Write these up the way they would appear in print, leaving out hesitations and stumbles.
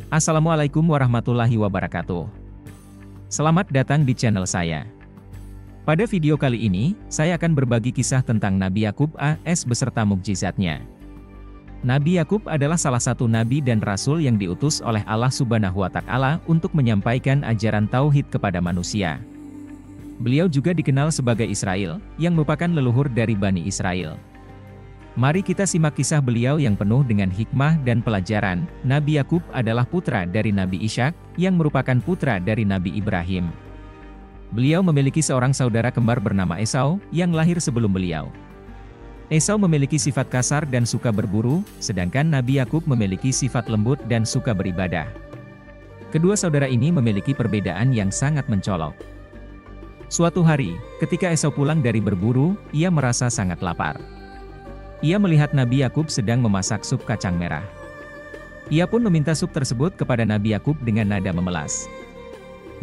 Assalamualaikum warahmatullahi wabarakatuh. Selamat datang di channel saya. Pada video kali ini, saya akan berbagi kisah tentang Nabi Yakub AS beserta mukjizatnya. Nabi Yakub adalah salah satu nabi dan rasul yang diutus oleh Allah Subhanahu wa Ta'ala untuk menyampaikan ajaran tauhid kepada manusia. Beliau juga dikenal sebagai Israel, yang merupakan leluhur dari Bani Israel. Mari kita simak kisah beliau yang penuh dengan hikmah dan pelajaran. Nabi Yakub adalah putra dari Nabi Ishak, yang merupakan putra dari Nabi Ibrahim. Beliau memiliki seorang saudara kembar bernama Esau, yang lahir sebelum beliau. Esau memiliki sifat kasar dan suka berburu, sedangkan Nabi Yakub memiliki sifat lembut dan suka beribadah. Kedua saudara ini memiliki perbedaan yang sangat mencolok. Suatu hari, ketika Esau pulang dari berburu, ia merasa sangat lapar. Ia melihat Nabi Yakub sedang memasak sup kacang merah. Ia pun meminta sup tersebut kepada Nabi Yakub dengan nada memelas.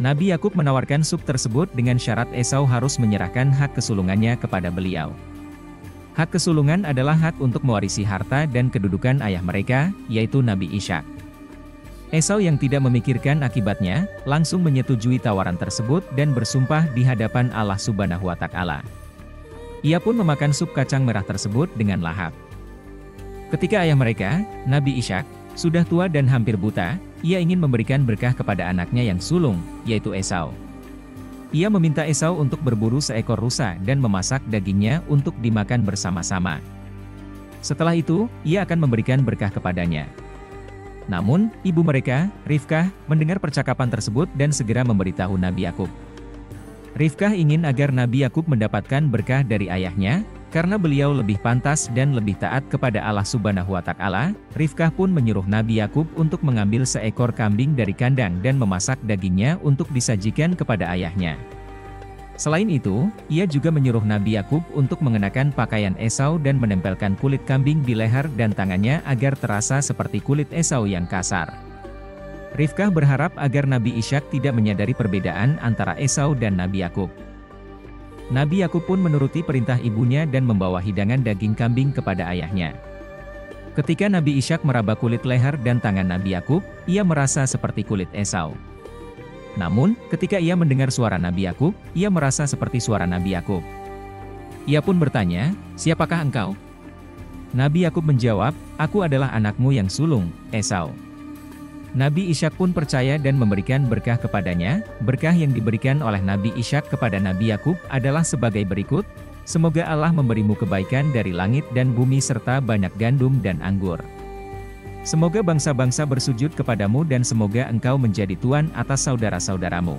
Nabi Yakub menawarkan sup tersebut dengan syarat Esau harus menyerahkan hak kesulungannya kepada beliau. Hak kesulungan adalah hak untuk mewarisi harta dan kedudukan ayah mereka, yaitu Nabi Ishak. Esau yang tidak memikirkan akibatnya, langsung menyetujui tawaran tersebut dan bersumpah di hadapan Allah Subhanahu wa Ta'ala. Ia pun memakan sup kacang merah tersebut dengan lahap. Ketika ayah mereka, Nabi Ishak, sudah tua dan hampir buta, ia ingin memberikan berkah kepada anaknya yang sulung, yaitu Esau. Ia meminta Esau untuk berburu seekor rusa dan memasak dagingnya untuk dimakan bersama-sama. Setelah itu, ia akan memberikan berkah kepadanya. Namun, ibu mereka, Rifkah, mendengar percakapan tersebut dan segera memberitahu Nabi Yakub. Rifkah ingin agar Nabi Yakub mendapatkan berkah dari ayahnya, karena beliau lebih pantas dan lebih taat kepada Allah Subhanahu wa Ta'ala. Rifkah pun menyuruh Nabi Yakub untuk mengambil seekor kambing dari kandang dan memasak dagingnya untuk disajikan kepada ayahnya. Selain itu, ia juga menyuruh Nabi Yakub untuk mengenakan pakaian Esau dan menempelkan kulit kambing di leher dan tangannya agar terasa seperti kulit Esau yang kasar. Rifkah berharap agar Nabi Ishak tidak menyadari perbedaan antara Esau dan Nabi Yakub. Nabi Yakub pun menuruti perintah ibunya dan membawa hidangan daging kambing kepada ayahnya. Ketika Nabi Ishak meraba kulit leher dan tangan Nabi Yakub, ia merasa seperti kulit Esau. Namun, ketika ia mendengar suara Nabi Yakub, ia merasa seperti suara Nabi Yakub. Ia pun bertanya, "Siapakah engkau?" Nabi Yakub menjawab, "Aku adalah anakmu yang sulung, Esau." Nabi Ishak pun percaya dan memberikan berkah kepadanya. Berkah yang diberikan oleh Nabi Ishak kepada Nabi Yakub adalah sebagai berikut, "Semoga Allah memberimu kebaikan dari langit dan bumi serta banyak gandum dan anggur. Semoga bangsa-bangsa bersujud kepadamu dan semoga engkau menjadi tuan atas saudara-saudaramu.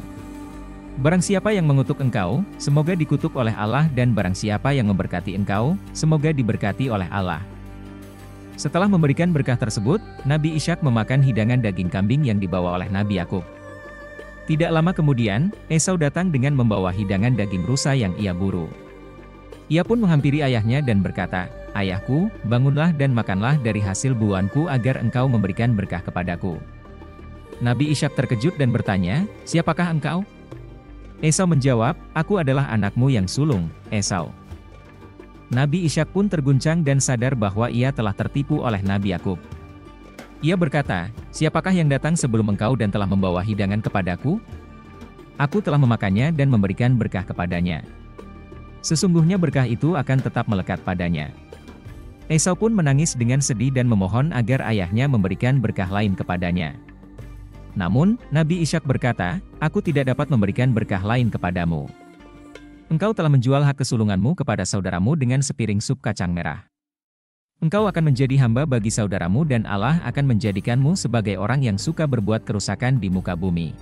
Barang siapa yang mengutuk engkau, semoga dikutuk oleh Allah dan barang siapa yang memberkati engkau, semoga diberkati oleh Allah." Setelah memberikan berkah tersebut, Nabi Ishak memakan hidangan daging kambing yang dibawa oleh Nabi Yakub. Tidak lama kemudian, Esau datang dengan membawa hidangan daging rusa yang ia buru. Ia pun menghampiri ayahnya dan berkata, "Ayahku, bangunlah dan makanlah dari hasil buahanku agar engkau memberikan berkah kepadaku." Nabi Ishak terkejut dan bertanya, "Siapakah engkau?" Esau menjawab, "Aku adalah anakmu yang sulung, Esau." Nabi Ishak pun terguncang dan sadar bahwa ia telah tertipu oleh Nabi Yakub. Ia berkata, "Siapakah yang datang sebelum engkau dan telah membawa hidangan kepadaku? Aku telah memakannya dan memberikan berkah kepadanya. Sesungguhnya berkah itu akan tetap melekat padanya." Esau pun menangis dengan sedih dan memohon agar ayahnya memberikan berkah lain kepadanya. Namun, Nabi Ishak berkata, "Aku tidak dapat memberikan berkah lain kepadamu. Engkau telah menjual hak kesulunganmu kepada saudaramu dengan sepiring sup kacang merah. Engkau akan menjadi hamba bagi saudaramu dan Allah akan menjadikanmu sebagai orang yang suka berbuat kerusakan di muka bumi."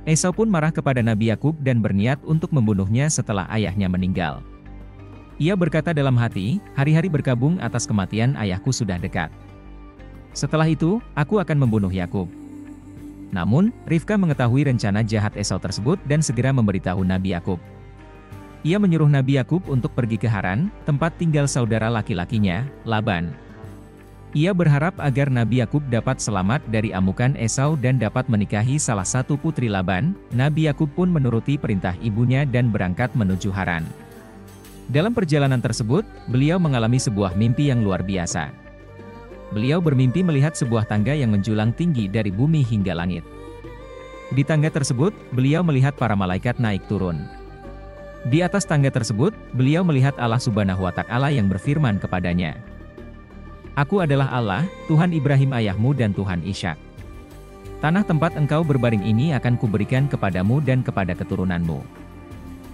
Esau pun marah kepada Nabi Yakub dan berniat untuk membunuhnya setelah ayahnya meninggal. Ia berkata dalam hati, "Hari-hari berkabung atas kematian ayahku sudah dekat. Setelah itu, aku akan membunuh Yakub." Namun, Rifkah mengetahui rencana jahat Esau tersebut dan segera memberitahu Nabi Yakub. Ia menyuruh Nabi Yakub untuk pergi ke Haran, tempat tinggal saudara laki-lakinya, Laban. Ia berharap agar Nabi Yakub dapat selamat dari amukan Esau dan dapat menikahi salah satu putri Laban. Nabi Yakub pun menuruti perintah ibunya dan berangkat menuju Haran. Dalam perjalanan tersebut, beliau mengalami sebuah mimpi yang luar biasa. Beliau bermimpi melihat sebuah tangga yang menjulang tinggi dari bumi hingga langit. Di tangga tersebut, beliau melihat para malaikat naik turun. Di atas tangga tersebut, beliau melihat Allah Subhanahu wa Ta'ala yang berfirman kepadanya, "Aku adalah Allah, Tuhan Ibrahim ayahmu dan Tuhan Ishak. Tanah tempat engkau berbaring ini akan kuberikan kepadamu dan kepada keturunanmu.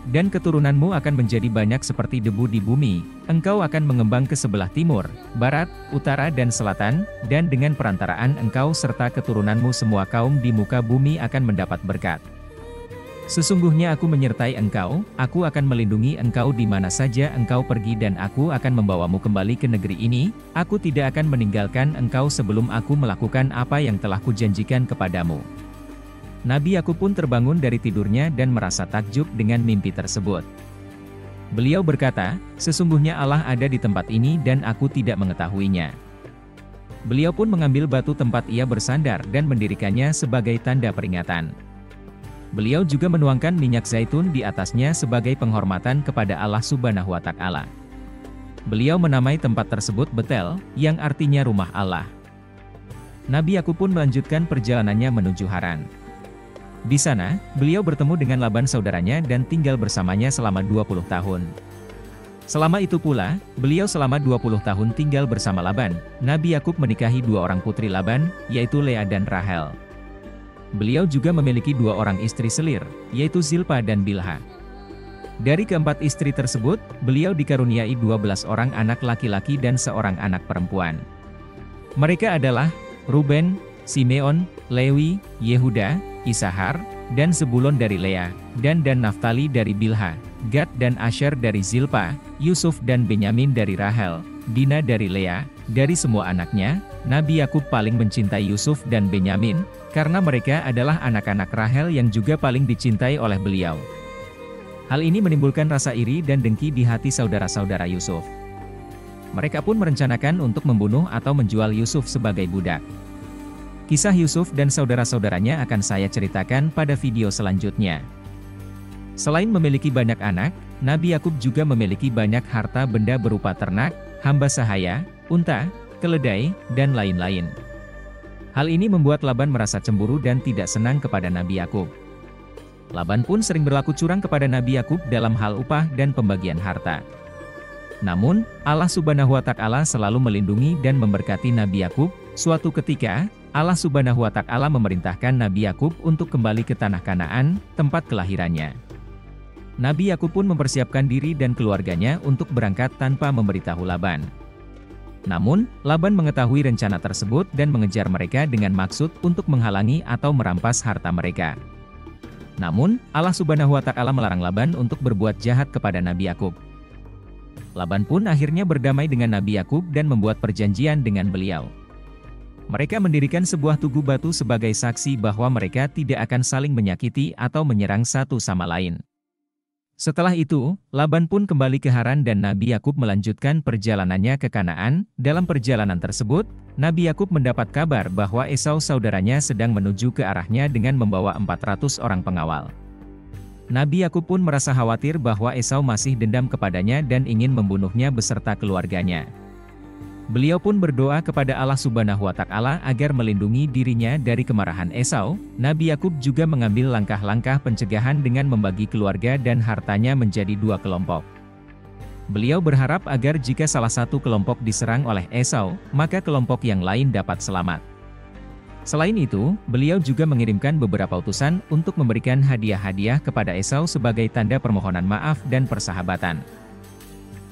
Dan keturunanmu akan menjadi banyak seperti debu di bumi, engkau akan mengembang ke sebelah timur, barat, utara dan selatan, dan dengan perantaraan engkau serta keturunanmu semua kaum di muka bumi akan mendapat berkat. Sesungguhnya aku menyertai engkau, aku akan melindungi engkau di mana saja engkau pergi dan aku akan membawamu kembali ke negeri ini, aku tidak akan meninggalkan engkau sebelum aku melakukan apa yang telah kujanjikan kepadamu." Nabi Yakub pun terbangun dari tidurnya dan merasa takjub dengan mimpi tersebut. Beliau berkata, "Sesungguhnya Allah ada di tempat ini dan aku tidak mengetahuinya." Beliau pun mengambil batu tempat ia bersandar dan mendirikannya sebagai tanda peringatan. Beliau juga menuangkan minyak zaitun di atasnya sebagai penghormatan kepada Allah Subhanahu wa Ta'ala. Beliau menamai tempat tersebut Betel, yang artinya rumah Allah. Nabi Yakub pun melanjutkan perjalanannya menuju Haran. Di sana, beliau bertemu dengan Laban saudaranya dan tinggal bersamanya selama 20 tahun. Selama itu pula, beliau selama 20 tahun tinggal bersama Laban. Nabi Yakub menikahi 2 orang putri Laban, yaitu Lea dan Rahel. Beliau juga memiliki 2 orang istri selir, yaitu Zilpa dan Bilha. Dari keempat istri tersebut, beliau dikaruniai 12 orang anak laki-laki dan 1 anak perempuan. Mereka adalah Ruben, Simeon, Lewi, Yehuda, Isahar, dan Zebulon dari Lea, dan Naftali dari Bilha, Gad dan Asher dari Zilpa, Yusuf dan Benyamin dari Rahel, Dina dari Lea. Dari semua anaknya, Nabi Yakub paling mencintai Yusuf dan Benyamin, karena mereka adalah anak-anak Rahel yang juga paling dicintai oleh beliau. Hal ini menimbulkan rasa iri dan dengki di hati saudara-saudara Yusuf. Mereka pun merencanakan untuk membunuh atau menjual Yusuf sebagai budak. Kisah Yusuf dan saudara-saudaranya akan saya ceritakan pada video selanjutnya. Selain memiliki banyak anak, Nabi Yakub juga memiliki banyak harta benda berupa ternak, hamba sahaya, unta, keledai, dan lain-lain. Hal ini membuat Laban merasa cemburu dan tidak senang kepada Nabi Yakub. Laban pun sering berlaku curang kepada Nabi Yakub dalam hal upah dan pembagian harta. Namun, Allah Subhanahu wa Ta'ala selalu melindungi dan memberkati Nabi Yakub. Suatu ketika, Allah Subhanahu wa Ta'ala memerintahkan Nabi Yakub untuk kembali ke tanah Kanaan, tempat kelahirannya. Nabi Yakub pun mempersiapkan diri dan keluarganya untuk berangkat tanpa memberitahu Laban. Namun, Laban mengetahui rencana tersebut dan mengejar mereka dengan maksud untuk menghalangi atau merampas harta mereka. Namun, Allah Subhanahu wa Ta'ala melarang Laban untuk berbuat jahat kepada Nabi Yakub. Laban pun akhirnya berdamai dengan Nabi Yakub dan membuat perjanjian dengan beliau. Mereka mendirikan sebuah tugu batu sebagai saksi bahwa mereka tidak akan saling menyakiti atau menyerang satu sama lain. Setelah itu, Laban pun kembali ke Haran dan Nabi Yakub melanjutkan perjalanannya ke Kanaan. Dalam perjalanan tersebut, Nabi Yakub mendapat kabar bahwa Esau saudaranya sedang menuju ke arahnya dengan membawa 400 orang pengawal. Nabi Yakub pun merasa khawatir bahwa Esau masih dendam kepadanya dan ingin membunuhnya beserta keluarganya. Beliau pun berdoa kepada Allah Subhanahu wa Ta'ala agar melindungi dirinya dari kemarahan Esau. Nabi Yakub juga mengambil langkah-langkah pencegahan dengan membagi keluarga dan hartanya menjadi 2 kelompok. Beliau berharap agar jika salah satu kelompok diserang oleh Esau, maka kelompok yang lain dapat selamat. Selain itu, beliau juga mengirimkan beberapa utusan untuk memberikan hadiah-hadiah kepada Esau sebagai tanda permohonan maaf dan persahabatan.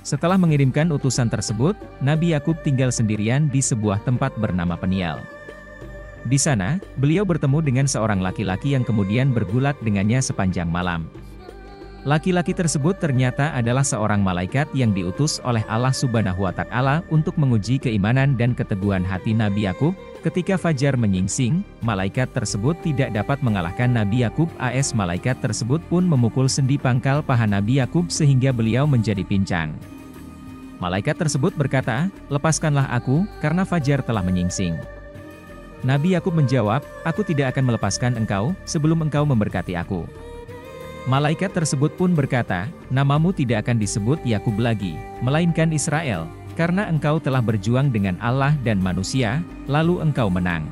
Setelah mengirimkan utusan tersebut, Nabi Yakub tinggal sendirian di sebuah tempat bernama Peniel. Di sana, beliau bertemu dengan seorang laki-laki yang kemudian bergulat dengannya sepanjang malam. Laki-laki tersebut ternyata adalah seorang malaikat yang diutus oleh Allah Subhanahu wa Ta'ala untuk menguji keimanan dan keteguhan hati Nabi Yakub. Ketika fajar menyingsing, malaikat tersebut tidak dapat mengalahkan Nabi Yakub. Malaikat tersebut pun memukul sendi pangkal paha Nabi Yakub sehingga beliau menjadi pincang. Malaikat tersebut berkata, "Lepaskanlah aku, karena fajar telah menyingsing." Nabi Yakub menjawab, "Aku tidak akan melepaskan engkau, sebelum engkau memberkati aku." Malaikat tersebut pun berkata, "Namamu tidak akan disebut Yakub lagi, melainkan Israel, karena engkau telah berjuang dengan Allah dan manusia, lalu engkau menang."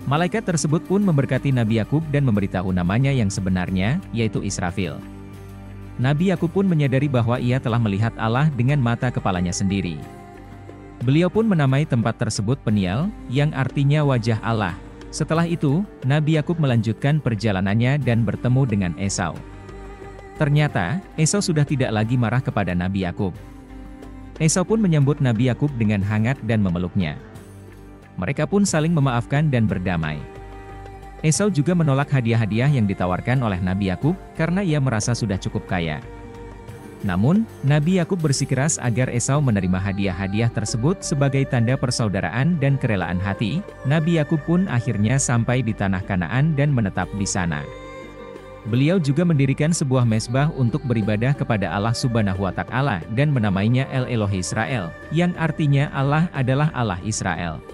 Malaikat tersebut pun memberkati Nabi Yakub dan memberitahu namanya yang sebenarnya, yaitu Israfil. Nabi Yakub pun menyadari bahwa ia telah melihat Allah dengan mata kepalanya sendiri. Beliau pun menamai tempat tersebut Peniel, yang artinya wajah Allah. Setelah itu, Nabi Yakub melanjutkan perjalanannya dan bertemu dengan Esau. Ternyata, Esau sudah tidak lagi marah kepada Nabi Yakub. Esau pun menyambut Nabi Yakub dengan hangat dan memeluknya. Mereka pun saling memaafkan dan berdamai. Esau juga menolak hadiah-hadiah yang ditawarkan oleh Nabi Yakub, karena ia merasa sudah cukup kaya. Namun, Nabi Yakub bersikeras agar Esau menerima hadiah-hadiah tersebut sebagai tanda persaudaraan dan kerelaan hati. Nabi Yakub pun akhirnya sampai di tanah Kanaan dan menetap di sana. Beliau juga mendirikan sebuah mezbah untuk beribadah kepada Allah Subhanahu wa Ta'ala dan menamainya El Elohe Israel, yang artinya Allah adalah Allah Israel.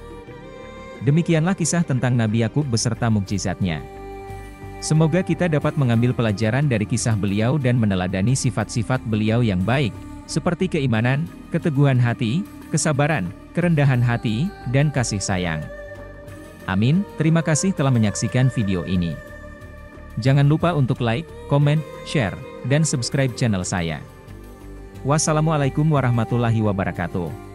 Demikianlah kisah tentang Nabi Yakub beserta mukjizatnya. Semoga kita dapat mengambil pelajaran dari kisah beliau dan meneladani sifat-sifat beliau yang baik, seperti keimanan, keteguhan hati, kesabaran, kerendahan hati, dan kasih sayang. Amin. Terima kasih telah menyaksikan video ini. Jangan lupa untuk like, komen, share, dan subscribe channel saya. Wassalamualaikum warahmatullahi wabarakatuh.